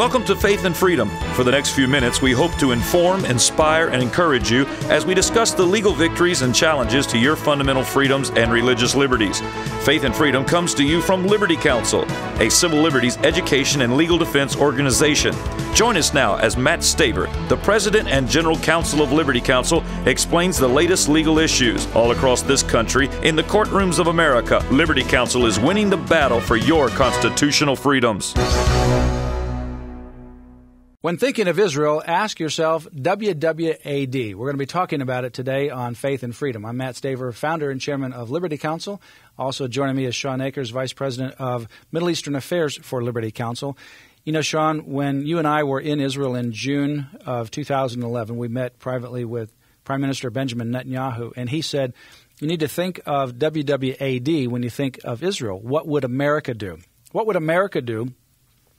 Welcome to Faith and Freedom. For the next few minutes, we hope to inform, inspire, and encourage you as we discuss the legal victories and challenges to your fundamental freedoms and religious liberties. Faith and Freedom comes to you from Liberty Counsel, a civil liberties education and legal defense organization. Join us now as Matt Staver, the President and General Counsel of Liberty Counsel, explains the latest legal issues all across this country in the courtrooms of America. Liberty Counsel is winning the battle for your constitutional freedoms. When thinking of Israel, ask yourself WWAD. We're going to be talking about it today on Faith and Freedom. I'm Matt Staver, founder and chairman of Liberty Counsel. Also joining me is Sean Akers, vice president of Middle Eastern Affairs for Liberty Counsel. You know, Sean, when you and I were in Israel in June of 2011, we met privately with Prime Minister Benjamin Netanyahu, and he said, you need to think of WWAD when you think of Israel. What would America do? What would America do,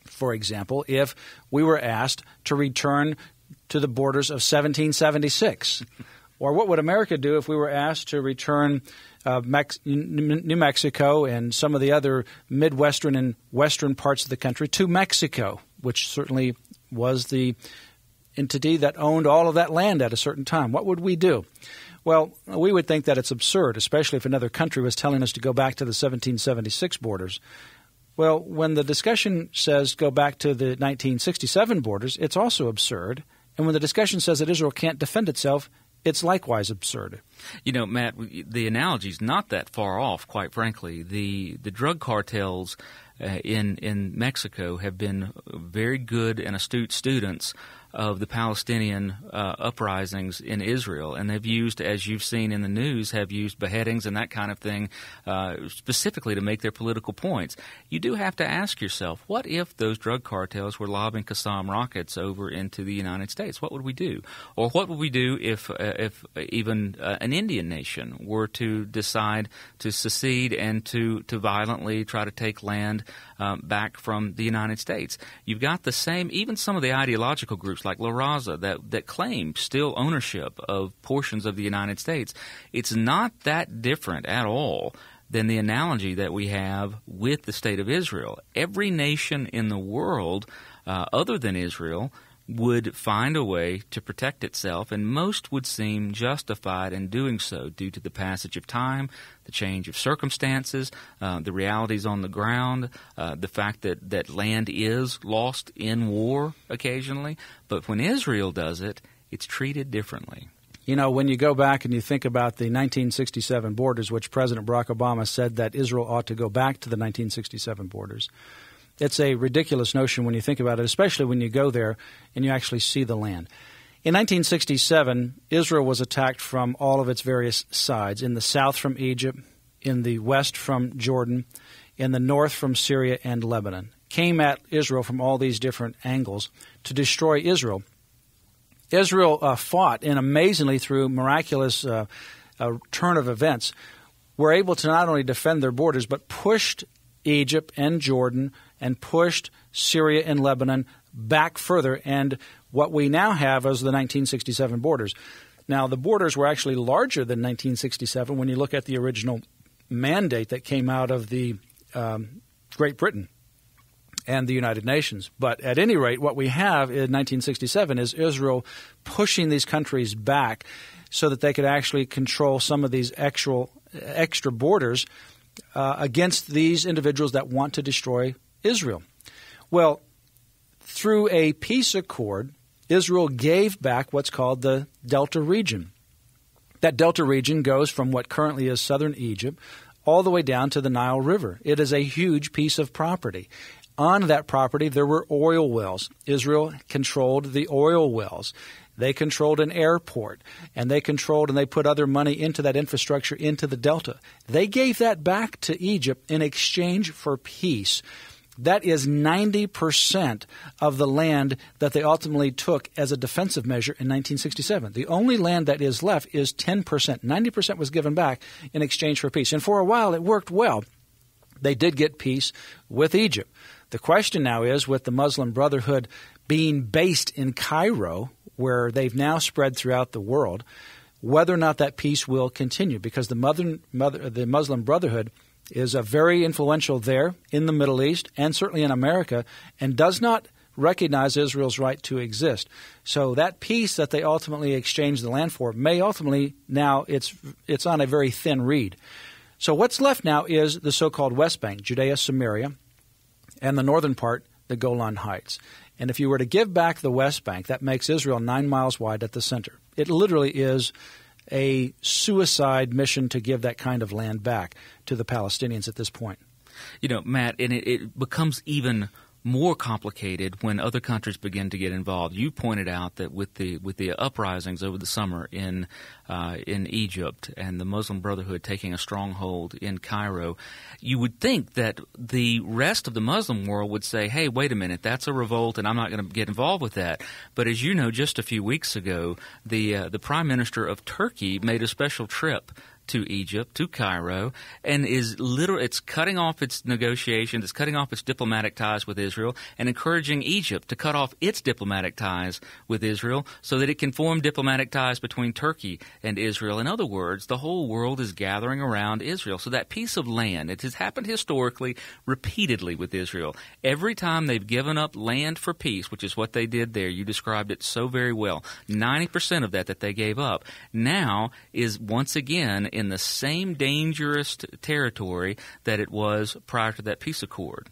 for example, if we were asked to return to the borders of 1776? Or what would America do if we were asked to return New Mexico and some of the other Midwestern and Western parts of the country to Mexico, which certainly was the entity that owned all of that land at a certain time? What would we do? Well, we would think that it's absurd, especially if another country was telling us to go back to the 1776 borders. Well, when the discussion says go back to the 1967 borders, it's also absurd. And when the discussion says that Israel can't defend itself, it's likewise absurd. You know, Matt, the analogy's not that far off, quite frankly. The drug cartels in Mexico have been very good and astute students of the Palestinian uprisings in Israel, and they've used, as you've seen in the news, have used beheadings and that kind of thing specifically to make their political points. You do have to ask yourself, what if those drug cartels were lobbing Qassam rockets over into the United States? What would we do? Or what would we do if even an Indian nation were to decide to secede and to violently try to take land back from the United States? You've got the same, even some of the ideological groups like La Raza that claim still ownership of portions of the United States. It's not that different at all than the analogy that we have with the State of Israel. Every nation in the world other than Israel would find a way to protect itself, and most would seem justified in doing so due to the passage of time, the change of circumstances, the realities on the ground, the fact that land is lost in war occasionally. But when Israel does it, it's treated differently. You know, when you go back and you think about the 1967 borders, which President Barack Obama said that Israel ought to go back to the 1967 borders, it's a ridiculous notion when you think about it, especially when you go there and you actually see the land. In 1967, Israel was attacked from all of its various sides. In the south from Egypt, in the west from Jordan, in the north from Syria and Lebanon. Came at Israel from all these different angles to destroy Israel. Israel fought, and amazingly through miraculous turn of events, were able to not only defend their borders, but pushed Egypt and Jordan and pushed Syria and Lebanon back further. And what we now have is the 1967 borders. Now, the borders were actually larger than 1967 when you look at the original mandate that came out of the Great Britain and the United Nations. But at any rate, what we have in 1967 is Israel pushing these countries back so that they could actually control some of these extra borders against these individuals that want to destroy Israel. Well, through a peace accord, Israel gave back what's called the Delta region. That Delta region goes from what currently is southern Egypt all the way down to the Nile River. It is a huge piece of property. On that property, there were oil wells. Israel controlled the oil wells. They controlled an airport, and they put other money into that infrastructure into the Delta. They gave that back to Egypt in exchange for peace. That is 90% of the land that they ultimately took as a defensive measure in 1967. The only land that is left is 10%. 90% was given back in exchange for peace. And for a while, it worked well. They did get peace with Egypt. The question now is, with the Muslim Brotherhood being based in Cairo, where they've now spread throughout the world, whether or not that peace will continue, because the Muslim Brotherhood is very influential there in the Middle East and certainly in America, and does not recognize Israel's right to exist. So that peace that they ultimately exchanged the land for may ultimately now it's on a very thin reed. So what's left now is the so-called West Bank, Judea, Samaria, and the northern part, the Golan Heights. And if you were to give back the West Bank, that makes Israel 9 miles wide at the center. It literally is a suicide mission to give that kind of land back to the Palestinians at this point. You know, Matt, and it becomes even more complicated when other countries begin to get involved. You pointed out that with the uprisings over the summer in Egypt and the Muslim Brotherhood taking a stronghold in Cairo, you would think that the rest of the Muslim world would say, hey, wait a minute, that's a revolt and I'm not going to get involved with that. But as you know, just a few weeks ago, the Prime Minister of Turkey made a special trip to Egypt, to Cairo, and it's cutting off its negotiations, it's cutting off its diplomatic ties with Israel, and encouraging Egypt to cut off its diplomatic ties with Israel so that it can form diplomatic ties between Turkey and Israel. In other words, the whole world is gathering around Israel. So that piece of land, it has happened historically, repeatedly with Israel. Every time they've given up land for peace, which is what they did there, you described it so very well, 90% of that they gave up, now is once again in the same dangerous territory that it was prior to that peace accord.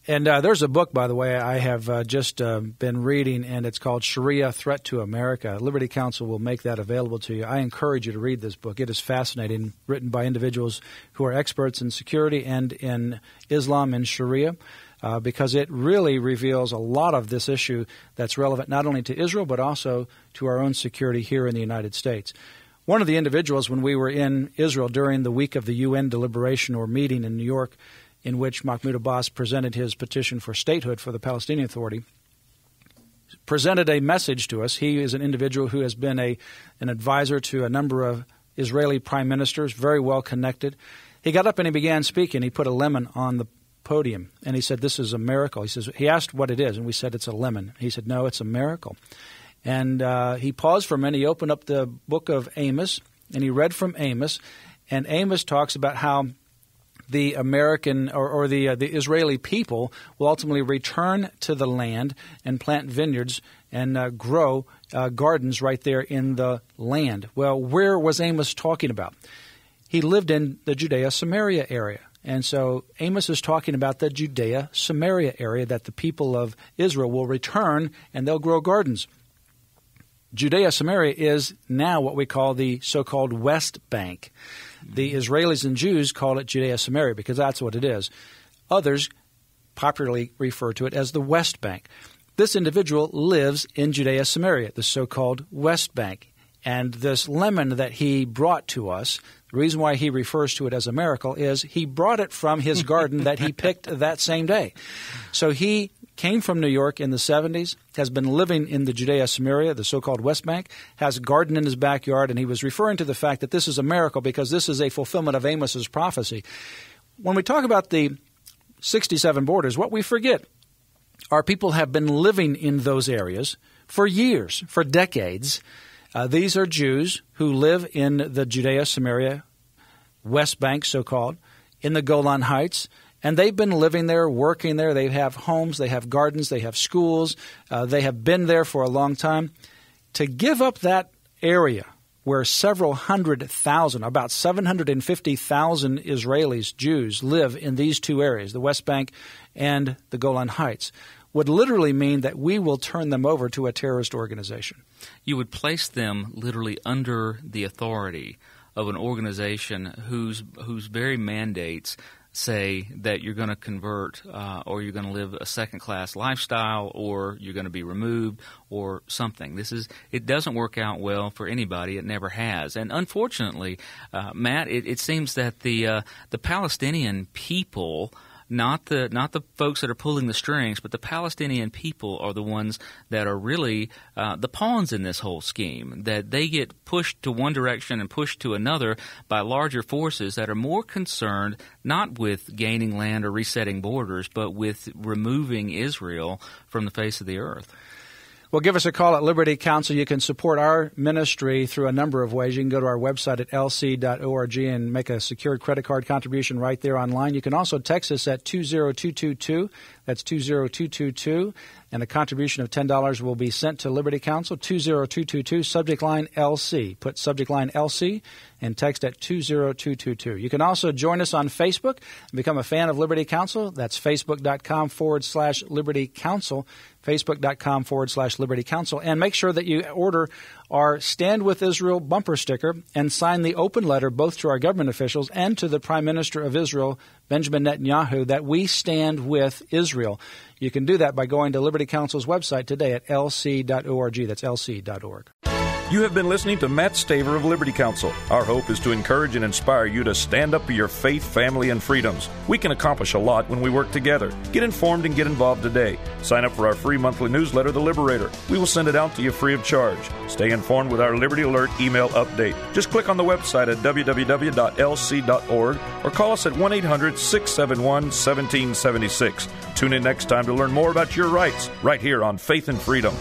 And there's a book, by the way, I have just been reading, and it's called Sharia Threat to America. Liberty Counsel will make that available to you. I encourage you to read this book. It is fascinating, written by individuals who are experts in security and in Islam and Sharia, because it really reveals a lot of this issue that's relevant not only to Israel but also to our own security here in the United States. One of the individuals, when we were in Israel during the week of the UN deliberation or meeting in New York, in which Mahmoud Abbas presented his petition for statehood for the Palestinian Authority, presented a message to us. He is an individual who has been an advisor to a number of Israeli prime ministers, very well connected. He got up and he began speaking. He put a lemon on the podium, and he said, "This is a miracle." He asked what it is, and we said, "It's a lemon." He said, "No, it's a miracle." And he paused for a minute. He opened up the book of Amos, and he read from Amos. And Amos talks about how the American or the Israeli people will ultimately return to the land and plant vineyards and grow gardens right there in the land. Well, where was Amos talking about? He lived in the Judea-Samaria area. And so Amos is talking about the Judea-Samaria area, that the people of Israel will return and they'll grow gardens. Judea-Samaria is now what we call the so-called West Bank. The Israelis and Jews call it Judea-Samaria because that's what it is. Others popularly refer to it as the West Bank. This individual lives in Judea-Samaria, the so-called West Bank. And this lemon that he brought to us, the reason why he refers to it as a miracle is he brought it from his garden that he picked that same day. So he came from New York in the 70s, has been living in the Judea-Samaria, the so-called West Bank, has a garden in his backyard, and he was referring to the fact that this is a miracle because this is a fulfillment of Amos's prophecy. When we talk about the 67 borders, what we forget are people have been living in those areas for years, for decades. These are Jews who live in the Judea-Samaria, West Bank so-called, in the Golan Heights, and they've been living there, working there. They have homes, they have gardens, they have schools. They have been there for a long time. To give up that area where several hundred thousand, about 750,000 Israelis, Jews, live in these two areas, the West Bank and the Golan Heights, would literally mean that we will turn them over to a terrorist organization. You would place them literally under the authority of an organization whose very mandates say that you're going to convert or you're going to live a second-class lifestyle or you're going to be removed or something. It doesn't work out well for anybody. It never has. And unfortunately, Matt, it seems that the Palestinian people, not the folks that are pulling the strings, but the Palestinian people are the ones that are really the pawns in this whole scheme, that they get pushed to one direction and pushed to another by larger forces that are more concerned not with gaining land or resetting borders, but with removing Israel from the face of the earth. Well, give us a call at Liberty Counsel. You can support our ministry through a number of ways. You can go to our website at lc.org and make a secured credit card contribution right there online. You can also text us at 20222. That's 20222. and a contribution of $10 will be sent to Liberty Counsel, 20222, subject line LC. Put subject line LC and text at 20222. You can also join us on Facebook and become a fan of Liberty Counsel. That's facebook.com/Liberty Counsel, facebook.com/Liberty Counsel. And make sure that you order our Stand With Israel bumper sticker and sign the open letter both to our government officials and to the Prime Minister of Israel, Benjamin Netanyahu, that we stand with Israel. You can do that by going to Liberty Counsel's website today at lc.org. That's lc.org. You have been listening to Matt Staver of Liberty Counsel. Our hope is to encourage and inspire you to stand up for your faith, family, and freedoms. We can accomplish a lot when we work together. Get informed and get involved today. Sign up for our free monthly newsletter, The Liberator. We will send it out to you free of charge. Stay informed with our Liberty Alert email update. Just click on the website at www.lc.org or call us at 1-800-671-1776. Tune in next time to learn more about your rights right here on Faith and Freedom.